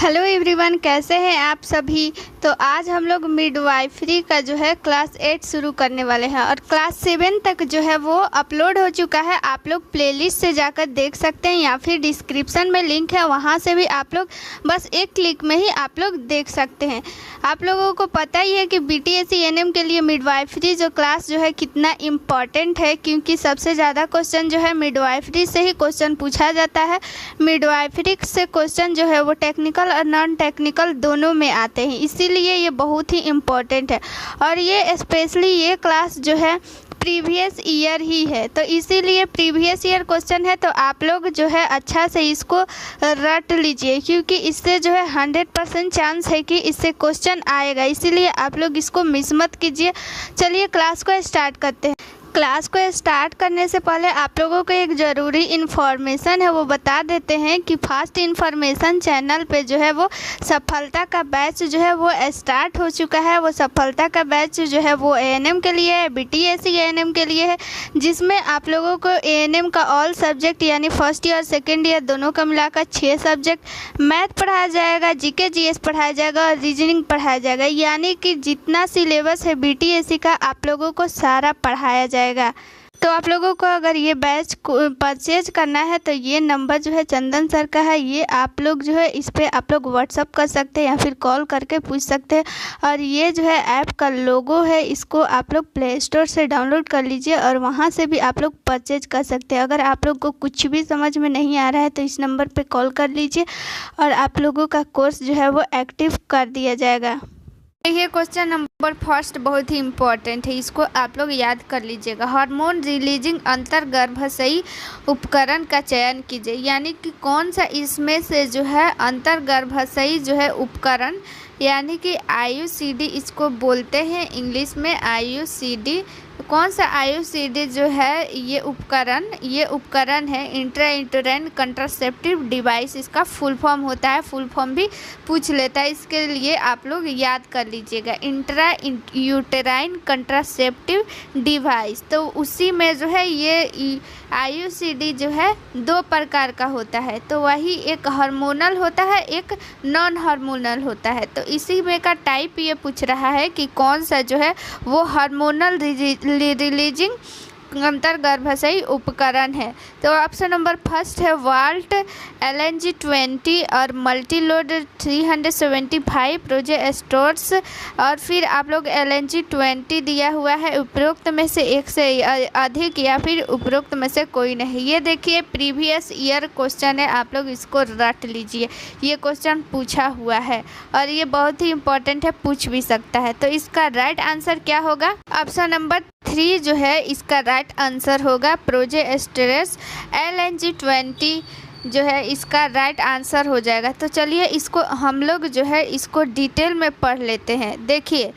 Hello everyone, कैसे हैं आप सभी। तो आज हम लोग मिडवाइफरी का जो है क्लास 8 शुरू करने वाले हैं और क्लास 7 तक जो है वो अपलोड हो चुका है। आप लोग प्लेलिस्ट से जाकर देख सकते हैं या फिर डिस्क्रिप्शन में लिंक है, वहां से भी आप लोग बस एक क्लिक में ही आप लोग देख सकते हैं। आप लोगों को पता ही है कि बीटीएससी एएनएम के लिए मिडवाइफरी जो क्लास जो है कितना इम्पॉर्टेंट है, क्योंकि सबसे ज़्यादा क्वेश्चन जो है मिडवाइफरी से ही क्वेश्चन पूछा जाता है। मिडवाइफरी से क्वेश्चन जो है वो टेक्निकल और नॉन टेक्निकल दोनों में आते हैं, इसीलिए ये बहुत ही इम्पोर्टेंट है। और ये स्पेशली ये क्लास जो है प्रीवियस ईयर ही है, तो इसीलिए प्रीवियस ईयर क्वेश्चन है, तो आप लोग जो है अच्छा से इसको रट लीजिए, क्योंकि इससे जो है 100% चांस है कि इससे क्वेश्चन आएगा, इसीलिए आप लोग इसको मिस मत कीजिए। चलिए क्लास को स्टार्ट करते हैं। क्लास को स्टार्ट करने से पहले आप लोगों को एक ज़रूरी इन्फॉर्मेशन है वो बता देते हैं कि फास्ट इन्फॉर्मेशन चैनल पे जो है वो सफलता का बैच जो है वो स्टार्ट हो चुका है। वो सफलता का बैच जो है वो एएनएम के लिए है, बीटीएससी एएनएम के लिए है, जिसमें आप लोगों को एएनएम का ऑल सब्जेक्ट यानी फर्स्ट ईयर सेकेंड ईयर दोनों का मिलाकर 6 सब्जेक्ट मैथ पढ़ाया जाएगा, जीके जीएस पढ़ाया जाएगा और रीजनिंग पढ़ाया जाएगा। यानी कि जितना सिलेबस है बीटीएससी का आप लोगों को सारा पढ़ाया जाएगा। तो आप लोगों को अगर ये बैच परचेज करना है तो ये नंबर जो है चंदन सर का है, ये आप लोग जो है इस पर आप लोग व्हाट्सअप कर सकते हैं या फिर कॉल करके पूछ सकते हैं। और ये जो है ऐप का लोगो है, इसको आप लोग प्ले स्टोर से डाउनलोड कर लीजिए और वहाँ से भी आप लोग परचेज कर सकते हैं। अगर आप लोग को कुछ भी समझ में नहीं आ रहा है तो इस नंबर पर कॉल कर लीजिए और आप लोगों का कोर्स जो है वो एक्टिव कर दिया जाएगा। ये क्वेश्चन नंबर फर्स्ट बहुत ही इम्पोर्टेंट है, इसको आप लोग याद कर लीजिएगा। हार्मोन रिलीजिंग अंतर्गर्भाशयी उपकरण का चयन कीजिए, यानी कि कौन सा इसमें से जो है अंतर्गर्भाशयी जो है उपकरण यानी कि आईयूसीडी इसको बोलते हैं इंग्लिश में आईयूसीडी। कौन सा आईयूसीडी जो है ये उपकरण है इंट्रायूटेराइन कंट्रासेप्टिव डिवाइस, इसका फुल फॉर्म होता है, फुल फॉर्म भी पूछ लेता है, इसके लिए आप लोग याद कर लीजिएगा इंट्रायूटेराइन कंट्रासेप्टिव डिवाइस। तो उसी में जो है ये आईयूसीडी जो है 2 प्रकार का होता है, तो वही एक हार्मोनल होता है, एक नॉन हार्मोनल होता है। तो इसी में का टाइप ये पूछ रहा है कि कौन सा जो है वो हार्मोनल रिलीजिंग अंतर्गर्भाशयी उपकरण है। तो ऑप्शन नंबर फर्स्ट है वाल्ट LNG-20 और मल्टीलोड 375 प्रोजेस्टोर्स। और फिर आप लोग LNG-20 दिया हुआ है, उपरोक्त में से एक से अधिक या फिर उपरोक्त में से कोई नहीं। ये देखिए प्रीवियस ईयर क्वेश्चन है, आप लोग इसको रट लीजिए, ये क्वेश्चन पूछा हुआ है और ये बहुत ही इंपॉर्टेंट है, पूछ भी सकता है। तो इसका राइट आंसर क्या होगा? ऑप्शन नंबर 3 जो है इसका राइट आंसर होगा प्रोजेस्टेरस। LNG-20 जो है इसका राइट आंसर हो जाएगा। तो चलिए इसको हम लोग जो है इसको डिटेल में पढ़ लेते हैं। देखिए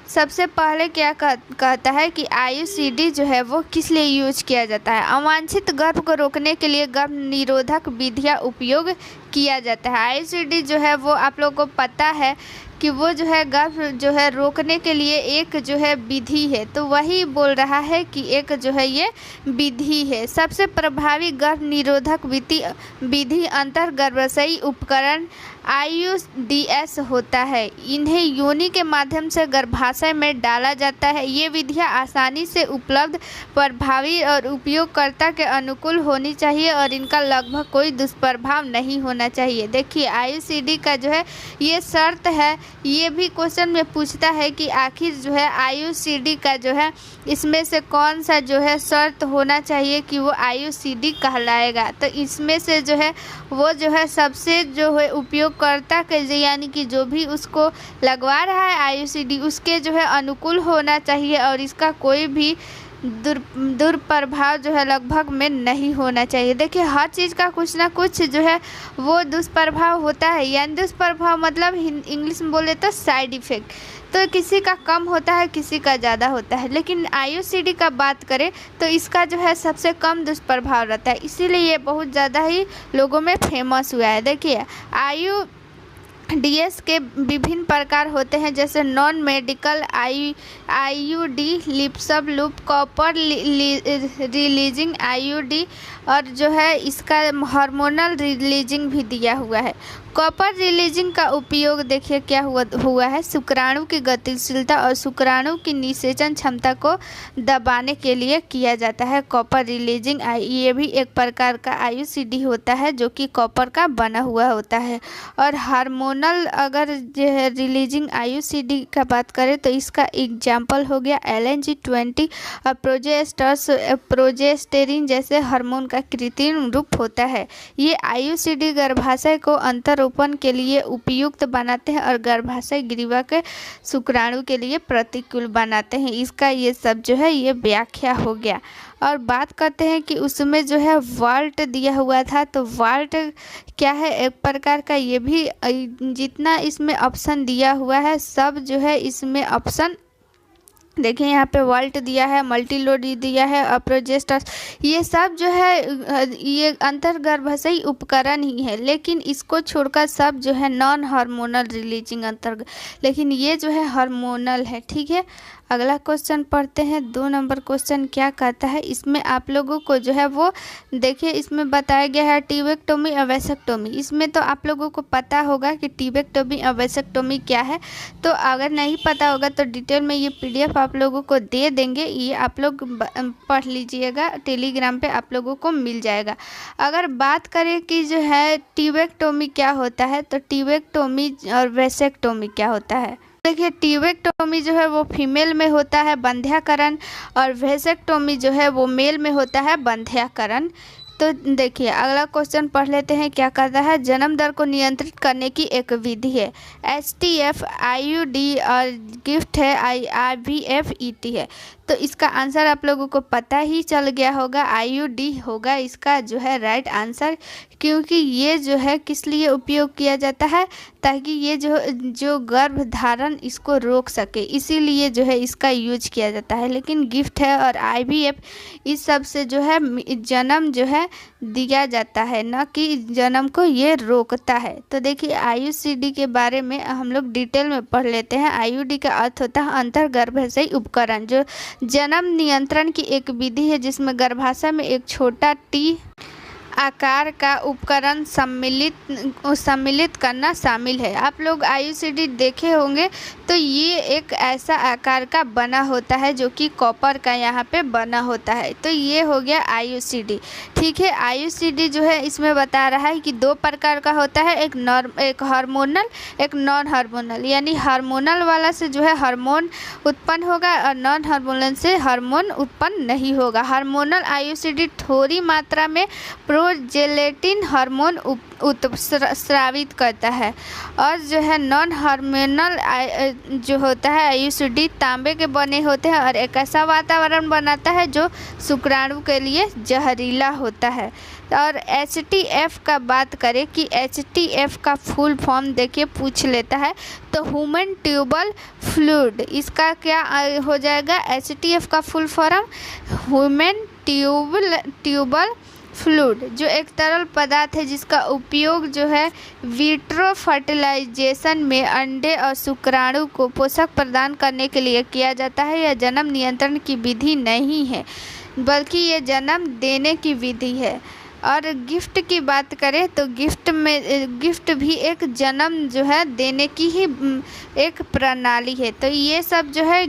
सबसे पहले क्या कहता है कि आईयूसीडी जो है वो किस लिए यूज किया जाता है। अवांछित गर्भ को रोकने के लिए गर्भ निरोधक विधियाँ उपयोग किया जाता है। आईयूसीडी जो है वो आप लोग को पता है कि वो जो है गर्भ जो है रोकने के लिए एक जो है विधि है, तो वही बोल रहा है कि एक जो है ये विधि है। सबसे प्रभावी गर्भ निरोधक विधि अंतर्गर्भाशयी उपकरण IUDs होता है। इन्हें योनि के माध्यम से गर्भाशय में डाला जाता है। ये विधियाँ आसानी से उपलब्ध, प्रभावी और उपयोगकर्ता के अनुकूल होनी चाहिए और इनका लगभग कोई दुष्प्रभाव नहीं होना चाहिए। देखिए आईयूसीडी का जो है ये शर्त है, ये भी क्वेश्चन में पूछता है कि आखिर जो है आईयूसीडी का जो है इसमें से कौन सा जो है शर्त होना चाहिए कि वो आईयूसीडी कहलाएगा। तो इसमें से जो है वो जो है सबसे जो है उपयोगकर्ता के यानी कि जो भी उसको लगवा रहा है आईयूसीडी उसके जो है अनुकूल होना चाहिए और इसका कोई भी दुष्प्रभाव जो है लगभग में नहीं होना चाहिए। देखिए हर चीज़ का कुछ ना कुछ जो है वो दुष्प्रभाव होता है, यानी दुष्प्रभाव मतलब इंग्लिश में बोले तो साइड इफ़ेक्ट। तो किसी का कम होता है, किसी का ज़्यादा होता है, लेकिन आईयूसीडी का बात करें तो इसका जो है सबसे कम दुष्प्रभाव रहता है, इसीलिए ये बहुत ज़्यादा ही लोगों में फेमस हुआ है। देखिए डीएस के विभिन्न प्रकार होते हैं, जैसे non medical IUD, Lippes loop, copper releasing IUD, और जो है इसका हार्मोनल रिलीजिंग भी दिया हुआ है। कॉपर रिलीजिंग का उपयोग देखिए क्या हुआ है, शुक्राणु की गतिशीलता और शुक्राणु की निषेचन क्षमता को दबाने के लिए किया जाता है। कॉपर रिलीजिंग ये भी एक प्रकार का आईयूसीडी होता है जो कि कॉपर का बना हुआ होता है। और हार्मोनल अगर जो है रिलीजिंग आईयूसीडी का बात करें तो इसका एग्जाम्पल हो गया LNG-20 और प्रोजेस्टेरिन जैसे हार्मोन का कृत्रिम रूप होता है। ये आईयूसीडी गर्भाशय को अंतरोपण के लिए उपयुक्त बनाते हैं और गर्भाशय ग्रीवा के शुक्राणु के लिए प्रतिकूल बनाते हैं। इसका ये सब जो है ये व्याख्या हो गया। और बात करते हैं कि उसमें जो है वाल्ट दिया हुआ था, तो वाल्ट क्या है, एक प्रकार का ये भी जितना इसमें ऑप्शन दिया हुआ है सब जो है इसमें ऑप्शन देखिए यहाँ पे वाल्ट दिया है, मल्टीलोड दिया है और प्रोजेस्टर्स, ये सब जो है ये अंतर्गर्भाशयी उपकरण ही है, लेकिन इसको छोड़कर सब जो है नॉन हार्मोनल रिलीजिंग लेकिन ये जो है हार्मोनल है। ठीक है, अगला क्वेश्चन पढ़ते हैं। 2 नंबर क्वेश्चन क्या कहता है, इसमें आप लोगों को जो है वो देखिए इसमें बताया गया है ट्यूबेक्टोमी और वैसेक्टोमी। इसमें तो आप लोगों को पता होगा कि ट्यूबेक्टोमी और वैसेक्टोमी क्या है, तो अगर नहीं पता होगा तो डिटेल में ये PDF आप लोगों को दे देंगे, ये आप लोग पढ़ लीजिएगा, टेलीग्राम पे आप लोगों को मिल जाएगा। अगर बात करें कि जो है ट्यूबेक्टोमी क्या होता है, तो ट्यूबेक्टोमी और वैसेक्टोमी क्या होता है, देखिए ट्यूबेक्टोमी जो है वो फीमेल में होता है बंध्याकरण, और वैसेक्टोमी जो है वो मेल में होता है बंध्याकरण। तो देखिए अगला क्वेश्चन पढ़ लेते हैं, क्या कहता है, जन्म दर को नियंत्रित करने की एक विधि है STF, IUD और गिफ्ट है IVF-ET है। तो इसका आंसर आप लोगों को पता ही चल गया होगा, IUD होगा इसका जो है राइट आंसर, क्योंकि ये जो है किस लिए उपयोग किया जाता है, ताकि ये जो गर्भ धारण इसको रोक सके, इसीलिए जो है इसका यूज किया जाता है। लेकिन गिफ्ट है और IVF इस सब से जो है जन्म जो है दिया जाता है, न कि जन्म को ये रोकता है। तो देखिए IUCD के बारे में हम लोग डिटेल में पढ़ लेते हैं। IUD का अर्थ होता है अंतर्गर्भाशयी उपकरण, जो जन्म नियंत्रण की एक विधि है जिसमें गर्भाशय में एक छोटा T आकार का उपकरण सम्मिलित करना शामिल है। आप लोग IUCD देखे होंगे, तो ये एक ऐसा आकार का बना होता है जो कि कॉपर का यहाँ पे बना होता है। तो ये हो गया IUCD। ठीक है, IUCD जो है इसमें बता रहा है कि 2 प्रकार का होता है, एक हार्मोनल, एक नॉन हार्मोनल। यानी हार्मोनल वाला से जो है हार्मोन उत्पन्न होगा और नॉन हार्मोनल से हार्मोन उत्पन्न नहीं होगा। हार्मोनल IUCD थोड़ी मात्रा में प्रोजेलेटिन हार्मोन स्रावित करता है, और जो है नॉन हार्मोनल जो होता है IUCD तांबे के बने होते हैं और एक ऐसा वातावरण बनाता है जो शुक्राणु के लिए जहरीला होता है। और HTF का बात करें कि HTF का फुल फॉर्म देखिए पूछ लेता है, तो ह्यूमन ट्यूबल फ्लूइड, इसका क्या हो जाएगा, HTF का full form human tubal fluid, जो एक तरल पदार्थ है जिसका उपयोग जो है विट्रो फर्टिलाइजेशन में अंडे और शुक्राणु को पोषक प्रदान करने के लिए किया जाता है। यह जन्म नियंत्रण की विधि नहीं है, बल्कि ये जन्म देने की विधि है। और गिफ्ट की बात करें तो गिफ्ट भी एक जन्म जो है देने की ही एक प्रणाली है। तो ये सब जो है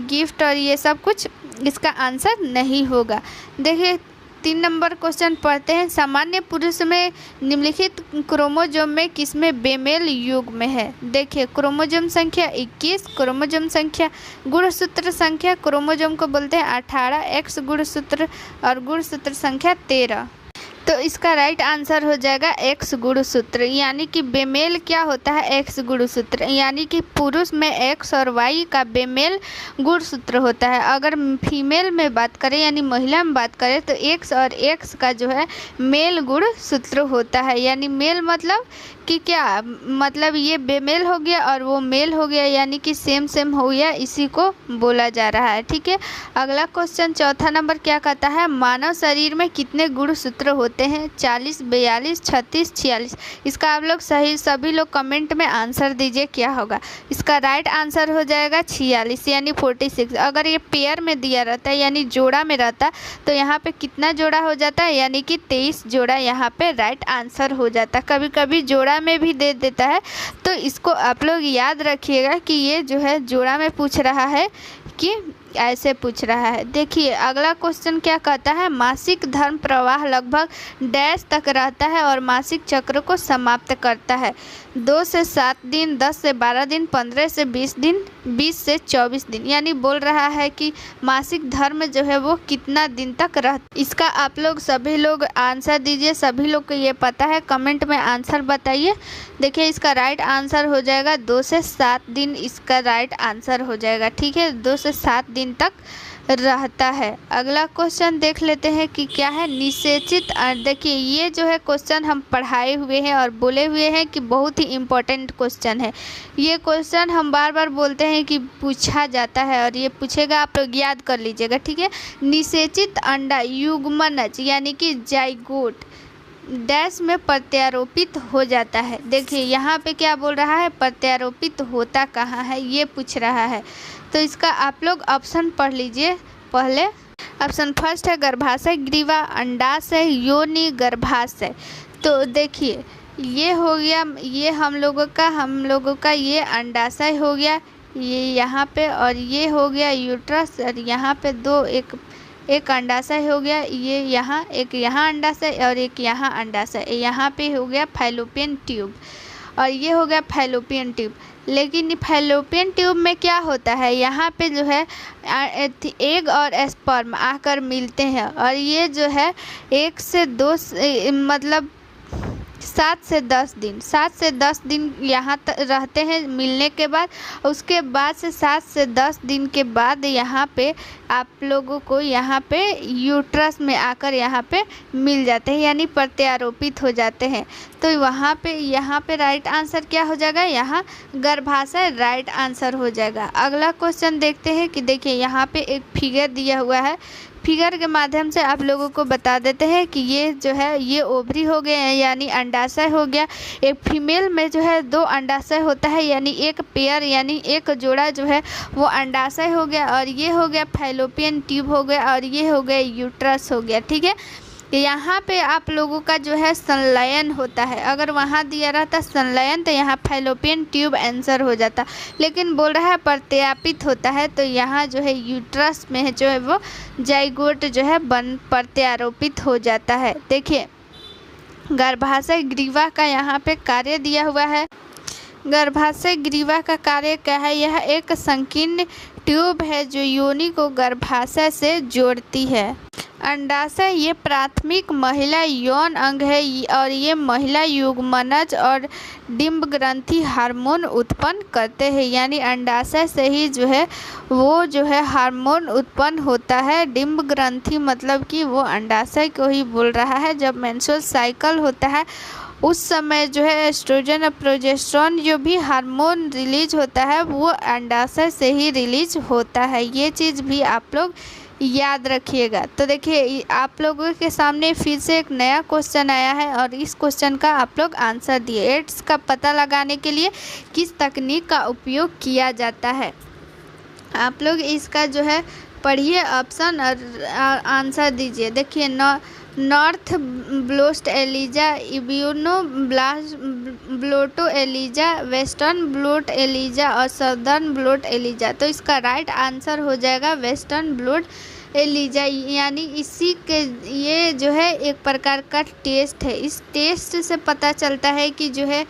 गिफ्ट और ये सब कुछ इसका आंसर नहीं होगा। देखिए 3 नंबर क्वेश्चन पढ़ते हैं, सामान्य पुरुष में निम्नलिखित क्रोमोजोम में किसमें बेमेल युग्म है। देखिए क्रोमोजोम संख्या 21, क्रोमोजोम संख्या गुणसूत्र संख्या क्रोमोजोम को बोलते हैं 18, X गुणसूत्र और गुणसूत्र संख्या 13। तो इसका राइट आंसर हो जाएगा X गुणसूत्र। यानी कि बेमेल क्या होता है, X गुणसूत्र, यानी कि पुरुष में X और Y का बेमेल गुणसूत्र होता है। अगर फीमेल में बात करें यानी महिला में बात करें तो X और X का जो है मेल गुणसूत्र होता है। यानी मेल मतलब कि क्या मतलब ये बेमेल हो गया और वो मेल हो गया, यानी कि सेम हो गया, इसी को बोला जा रहा है। ठीक है, अगला क्वेश्चन 4था नंबर क्या कहता है, मानव शरीर में कितने गुणसूत्र होते होते हैं? 40, 42, 36, 46। इसका आप लोग सभी लोग कमेंट में आंसर दीजिए क्या होगा। इसका राइट आंसर हो जाएगा 46 यानी 46। अगर ये पेयर में दिया रहता है यानी जोड़ा में रहता तो यहाँ पे कितना जोड़ा हो जाता है, यानी कि 23 जोड़ा यहाँ पे राइट आंसर हो जाता। कभी कभी जोड़ा में भी दे देता है, तो इसको आप लोग याद रखिएगा कि ये जो है जोड़ा में पूछ रहा है कि ऐसे पूछ रहा है। देखिए अगला क्वेश्चन क्या कहता है, मासिक धर्म प्रवाह लगभग डैश तक रहता है और मासिक चक्र को समाप्त करता है? 2 से 7 दिन, 10 से 12 दिन, 15 से 20 दिन, 20 से 24 दिन। यानी बोल रहा है कि मासिक धर्म जो है वो कितना दिन तक रहता। इसका आप लोग सभी लोग आंसर दीजिए, सभी लोग को ये पता है, कमेंट में आंसर बताइए। देखिए इसका राइट आंसर हो जाएगा 2 से 7 दिन, इसका राइट आंसर हो जाएगा। ठीक है, 2 से 7 दिन तक रहता है। अगला क्वेश्चन देख लेते हैं कि क्या है, निषेचित। देखिए ये जो है क्वेश्चन हम पढ़ाए हुए हैं और बोले हुए हैं कि बहुत ही इम्पोर्टेंट क्वेश्चन है। ये क्वेश्चन हम बार बार बोलते हैं कि पूछा जाता है और ये पूछेगा, आप लोग याद कर लीजिएगा। ठीक है, निषेचित अंडा युग्मनज यानी कि जाइगोट डैश में प्रत्यारोपित हो जाता है। देखिए यहाँ पे क्या बोल रहा है, प्रत्यारोपित होता कहाँ है ये पूछ रहा है। तो इसका आप लोग ऑप्शन पढ़ लीजिए। पहले ऑप्शन फर्स्ट है गर्भाशय, ग्रीवा, अंडाशय, योनि, गर्भाशय। तो देखिए ये हो गया, ये हम लोगों का ये अंडाशय हो गया, ये यहाँ पे, और ये हो गया यूट्रस, और यहाँ पे एक अंडाशय हो गया, ये यहाँ एक, यहाँ अंडाशय और एक यहाँ अंडाशय, यहाँ पे हो गया फैलोपियन ट्यूब और ये हो गया फैलोपियन ट्यूब। लेकिन फैलोपियन ट्यूब में क्या होता है, यहाँ पे जो है एग और स्पर्म आकर मिलते हैं और ये जो है 1 से 2 मतलब 7 से 10 दिन यहाँ रहते हैं मिलने के बाद। उसके बाद से 7 से 10 दिन के बाद यहाँ पे आप लोगों को यहाँ पे यूट्रस में आकर यहाँ पे मिल जाते हैं, यानी प्रत्यारोपित हो जाते हैं। तो यहाँ पे राइट आंसर क्या हो जाएगा, यहाँ गर्भाशय राइट आंसर हो जाएगा। अगला क्वेश्चन देखते हैं कि देखिए यहाँ पे एक फिगर दिया हुआ है, फिगर के माध्यम से आप लोगों को बता देते हैं कि ये जो है ये ओवरी हो गए हैं यानी अंडाशय हो गया। एक फीमेल में जो है 2 अंडाशय होता है यानी एक पेयर यानी एक जोड़ा जो है वो अंडाशय हो गया, और ये हो गया फैलोपियन ट्यूब हो गया, और ये हो गया यूट्रस हो गया। ठीक है, यहाँ पे आप लोगों का जो है संलयन होता है। अगर वहाँ दिया रहता संलयन तो यहाँ फैलोपियन ट्यूब आंसर हो जाता, लेकिन बोल रहा है प्रत्यापित होता है, तो यहाँ जो है यूट्रस में जो है वो जाइगोट जो है प्रत्यारोपित हो जाता है। देखिए गर्भाशय ग्रीवा का यहाँ पे कार्य दिया हुआ है। गर्भाशय ग्रीवा का कार्य क्या है, यह एक संकीर्ण ट्यूब है जो योनि को गर्भाशय से जोड़ती है। अंडाशय ये प्राथमिक महिला यौन अंग है और ये महिला युग्मनज और डिंब ग्रंथि हार्मोन उत्पन्न करते हैं, यानी अंडाशय से ही जो है वो जो है हार्मोन उत्पन्न होता है। डिंब ग्रंथि मतलब कि वो अंडाशय को ही बोल रहा है। जब मेंस्ट्रुअल साइकिल होता है उस समय जो है एस्ट्रोजन और प्रोजेस्टेरोन जो भी हार्मोन रिलीज होता है वो अंडाशय से ही रिलीज होता है। ये चीज़ भी आप लोग याद रखिएगा। तो देखिए आप लोगों के सामने फिर से एक नया क्वेश्चन आया है और इस क्वेश्चन का आप लोग आंसर दिए। एड्स का पता लगाने के लिए किस तकनीक का उपयोग किया जाता है, आप लोग इसका जो है पढ़िए ऑप्शन और आंसर दीजिए। देखिए north blot ELISA, immuno blot ELISA, western blot ELISA और सदर्न ब्लोट एलिजा। तो इसका राइट आंसर हो जाएगा वेस्टर्न ब्लोट एलिजा, यानी इसी के ये जो है एक प्रकार का टेस्ट है। इस टेस्ट से पता चलता है कि जो है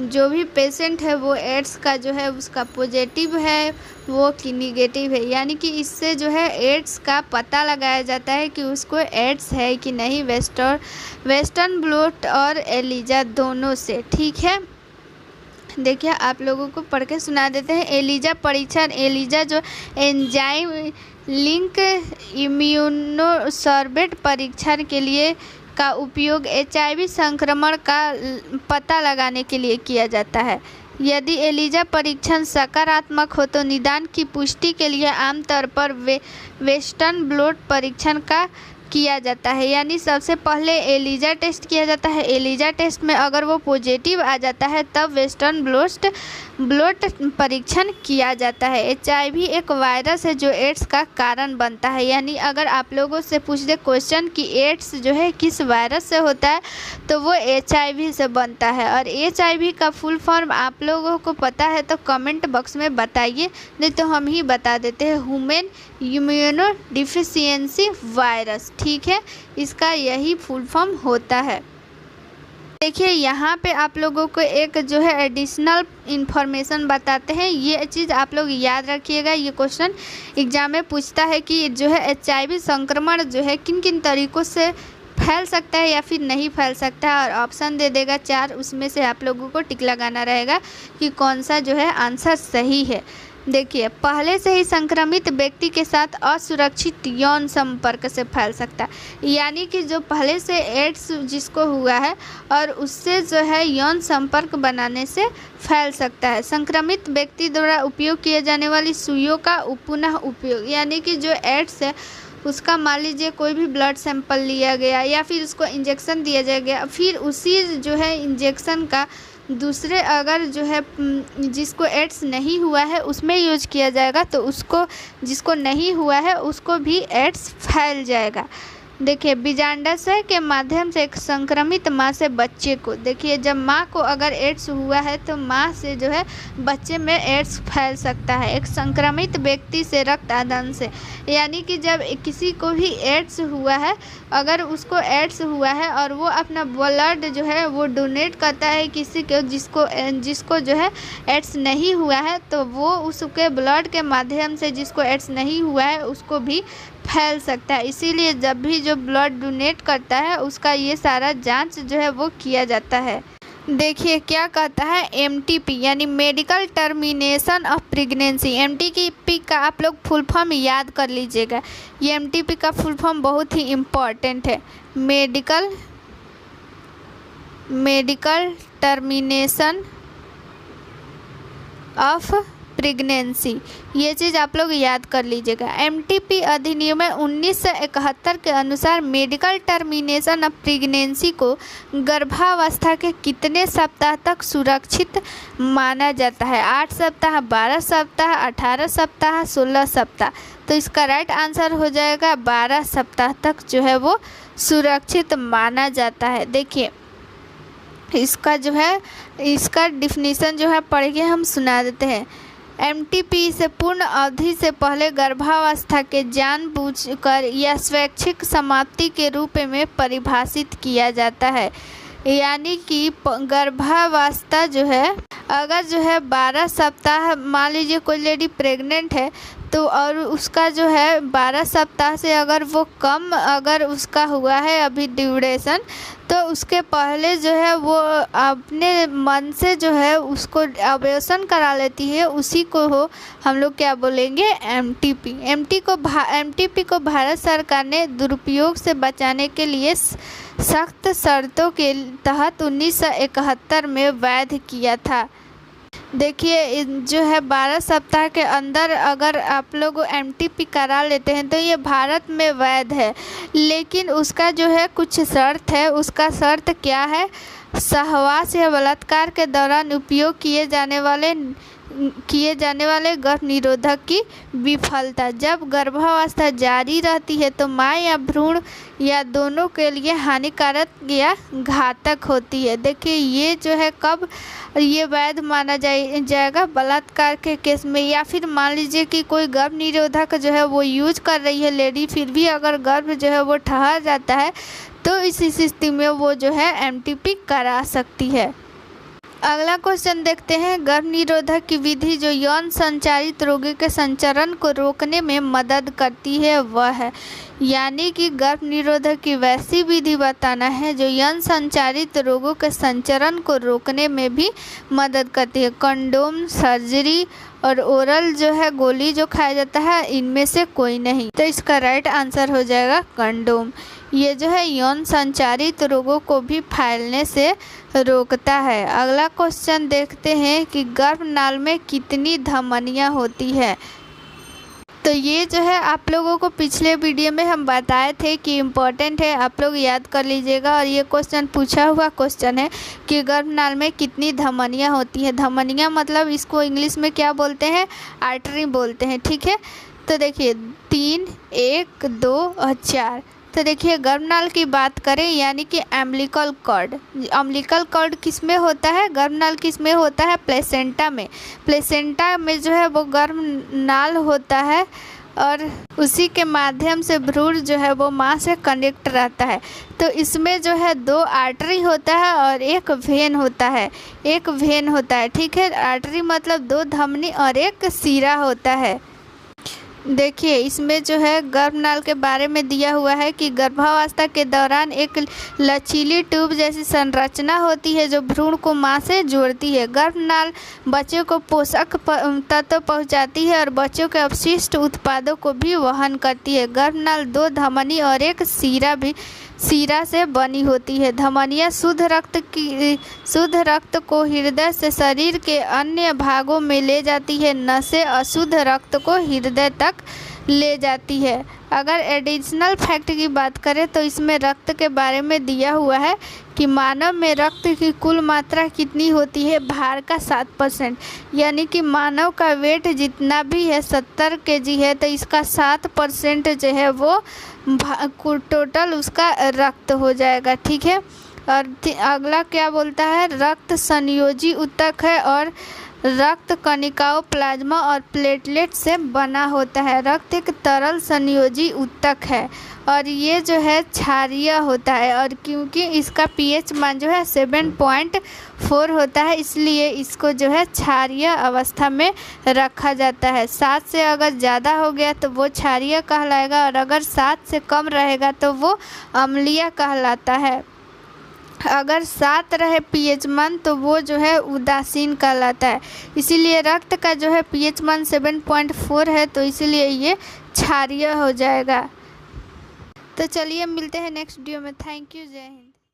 जो भी पेशेंट है वो एड्स का जो है उसका पॉजिटिव है वो कि निगेटिव है, यानी कि इससे जो है एड्स का पता लगाया जाता है कि उसको एड्स है कि नहीं, वेस्टर्न ब्लोट और एलिजा दोनों से। ठीक है, देखिए आप लोगों को पढ़ के सुना देते हैं। एलिजा परीक्षण, एलिजा जो एंजाइम लिंक इम्यूनोसॉर्बेट परीक्षण के लिए का उपयोग HIV संक्रमण का पता लगाने के लिए किया जाता है। यदि एलिजा परीक्षण सकारात्मक हो तो निदान की पुष्टि के लिए आमतौर पर वेस्टर्न ब्लोट परीक्षण का किया जाता है। यानी सबसे पहले एलिजा टेस्ट किया जाता है। एलिजा टेस्ट में अगर वो पॉजिटिव आ जाता है तब वेस्टर्न ब्लॉट परीक्षण किया जाता है। HIV एक वायरस है जो एड्स का कारण बनता है। यानी अगर आप लोगों से पूछ दे क्वेश्चन कि एड्स जो है किस वायरस से होता है तो वो HIV से बनता है। और HIV का फुल फॉर्म आप लोगों को पता है तो कमेंट बॉक्स में बताइए, नहीं तो हम ही बता देते हैं, ह्यूमन इम्यूनो डिफिशियंसी वायरस। ठीक है, इसका यही फुल फॉर्म होता है। देखिए यहाँ पे आप लोगों को एक जो है एडिशनल इन्फॉर्मेशन बताते हैं, ये चीज़ आप लोग याद रखिएगा। ये क्वेश्चन एग्जाम में पूछता है कि जो है HIV संक्रमण जो है किन किन तरीक़ों से फैल सकता है या फिर नहीं फैल सकता है, और ऑप्शन दे देगा 4, उसमें से आप लोगों को टिक लगाना रहेगा कि कौन सा जो है आंसर सही है। देखिए, पहले से ही संक्रमित व्यक्ति के साथ असुरक्षित यौन संपर्क से फैल सकता है। यानी कि जो पहले से एड्स जिसको हुआ है और उससे जो है यौन संपर्क बनाने से फैल सकता है। संक्रमित व्यक्ति द्वारा उपयोग किए जाने वाली सुइयों का पुनः उपयोग, यानी कि जो एड्स है उसका मान लीजिए कोई भी ब्लड सैंपल लिया गया या फिर उसको इंजेक्शन दिया जाएगा, फिर उसी जो है इंजेक्शन का दूसरे अगर जो है जिसको एड्स नहीं हुआ है उसमें यूज किया जाएगा तो उसको जिसको नहीं हुआ है उसको भी एड्स फैल जाएगा। देखिए, बीजांडाशय के माध्यम से एक संक्रमित माँ से बच्चे को, देखिए जब माँ को अगर एड्स हुआ है तो माँ से जो है बच्चे में एड्स फैल सकता है। एक संक्रमित व्यक्ति से रक्त आदान से, यानी कि जब किसी को भी एड्स हुआ है, अगर उसको एड्स हुआ है और वो अपना ब्लड जो है वो डोनेट करता है किसी को जिसको जो है एड्स नहीं हुआ है, तो वो उसके ब्लड के माध्यम से जिसको एड्स नहीं हुआ है उसको भी फैल सकता है। इसीलिए जब भी जो ब्लड डोनेट करता है उसका ये सारा जांच जो है वो किया जाता है। देखिए क्या कहता है, MTP यानी medical termination of pregnancy. MTP का आप लोग फुल फॉर्म याद कर लीजिएगा। ये MTP का फुल फॉर्म बहुत ही इम्पॉर्टेंट है, मेडिकल टर्मिनेशन ऑफ प्रेगनेंसी। ये चीज़ आप लोग याद कर लीजिएगा। MTP अधिनियम 1971 के अनुसार मेडिकल टर्मिनेशन ऑफ प्रेगनेंसी को गर्भावस्था के कितने सप्ताह तक सुरक्षित माना जाता है? 8 सप्ताह, 12 सप्ताह, 18 सप्ताह, 16 सप्ताह। तो इसका राइट आंसर हो जाएगा 12 सप्ताह तक जो है वो सुरक्षित माना जाता है। देखिए इसका जो है इसका डिफिनीसन जो है पढ़ के हम सुना देते हैं। MTP से पूर्ण अवधि से पहले गर्भावस्था के जानबूझकर या स्वैच्छिक समाप्ति के रूप में परिभाषित किया जाता है। यानी कि गर्भावस्था जो है अगर जो है 12 सप्ताह, मान लीजिए कोई लेडी प्रेग्नेंट है तो और उसका जो है 12 सप्ताह से अगर वो कम अगर उसका हुआ है अभी ड्यूरेशन, तो उसके पहले जो है वो अपने मन से जो है उसको अबॉर्शन करा लेती है, उसी को हो हम लोग क्या बोलेंगे, MTP। MTP को भारत सरकार ने दुरुपयोग से बचाने के लिए सख्त शर्तों के तहत 1971 में वैध किया था। देखिए जो है 12 सप्ताह के अंदर अगर आप लोग MTP करा लेते हैं तो ये भारत में वैध है, लेकिन उसका जो है कुछ शर्त है। उसका शर्त क्या है? सहवास या बलात्कार के दौरान उपयोग किए जाने वाले गर्भ निरोधक की विफलता। जब गर्भावस्था जारी रहती है तो माँ या भ्रूण या दोनों के लिए हानिकारक या घातक होती है। देखिए ये जो है कब ये वैध माना जाएगा? बलात्कार के केस में, या फिर मान लीजिए कि कोई गर्भ निरोधक जो है वो यूज कर रही है लेडी, फिर भी अगर गर्भ जो है वो ठहर जाता है तो इस स्थिति में वो जो है MTP करा सकती है। अगला क्वेश्चन देखते हैं। गर्भ निरोधक की विधि जो यौन संचारित रोगों के संचरण को रोकने में मदद करती है वह है, यानी कि गर्भ निरोधक की वैसी विधि बताना है जो यौन संचारित रोगों के संचरण को रोकने में भी मदद करती है। कंडोम, सर्जरी और ओरल जो है गोली जो खाया जाता है, इनमें से कोई नहीं। तो इसका राइट आंसर हो जाएगा कंडोम। ये जो है यौन संचारित रोगों को भी फैलने से रोकता है। अगला क्वेश्चन देखते हैं कि गर्भनाल में कितनी धमनियां होती है। तो ये जो है आप लोगों को पिछले वीडियो में हम बताए थे कि इम्पोर्टेंट है, आप लोग याद कर लीजिएगा। और ये क्वेश्चन पूछा हुआ क्वेश्चन है कि गर्भनाल में कितनी धमनियाँ होती हैं। धमनियाँ मतलब इसको इंग्लिश में क्या बोलते हैं, आर्टरी बोलते हैं, ठीक है। तो देखिए 3, 1, 2 और 4। तो देखिए गर्भनाल की बात करें यानी कि अम्बिलिकल कॉर्ड। अम्बिलिकल कॉर्ड किस में होता है, गर्भनाल किस में होता है, प्लेसेंटा में। प्लेसेंटा में जो है वो गर्भनाल होता है और उसी के माध्यम से भ्रूण जो है वो माँ से कनेक्ट रहता है। तो इसमें जो है 2 आर्टरी होता है और 1 वेन होता है, 1 वेन होता है, ठीक है। आर्टरी मतलब 2 धमनी और 1 सीरा होता है। देखिए इसमें जो है गर्भनाल के बारे में दिया हुआ है कि गर्भावस्था के दौरान एक लचीली ट्यूब जैसी संरचना होती है जो भ्रूण को मां से जोड़ती है। गर्भनाल बच्चों को पोषक तत्व पहुंचाती है और बच्चों के अपशिष्ट उत्पादों को भी वहन करती है। गर्भनाल 2 धमनी और 1 सीरा से बनी होती है। धमनियाँ शुद्ध रक्त को हृदय से शरीर के अन्य भागों में ले जाती है। नसें अशुद्ध रक्त को हृदय तक ले जाती है। अगर एडिशनल फैक्ट की बात करें तो इसमें रक्त के बारे में दिया हुआ है कि मानव में रक्त की कुल मात्रा कितनी होती है, भार का 7%। यानी कि मानव का वेट जितना भी है 70 kg है, तो इसका 7% जो है वो टोटल उसका रक्त हो जाएगा, ठीक है। और अगला क्या बोलता है, रक्त संयोजी ऊतक है और रक्त कणिकाओं, प्लाज्मा और प्लेटलेट से बना होता है। रक्त एक तरल संयोजी ऊतक है और ये जो है क्षारीय होता है। और क्योंकि इसका pH मान जो है 7.4 होता है, इसलिए इसको जो है क्षारीय अवस्था में रखा जाता है। 7 से अगर ज़्यादा हो गया तो वो क्षारीय कहलाएगा और अगर 7 से कम रहेगा तो वो अम्लीय कहलाता है। अगर 7 रहे pH मान तो वो जो है उदासीन कहलाता है। इसीलिए रक्त का जो है pH मान 7.4 है, तो इसीलिए ये क्षारीय हो जाएगा। तो चलिए मिलते हैं नेक्स्ट वीडियो में। थैंक यू, जय हिंद।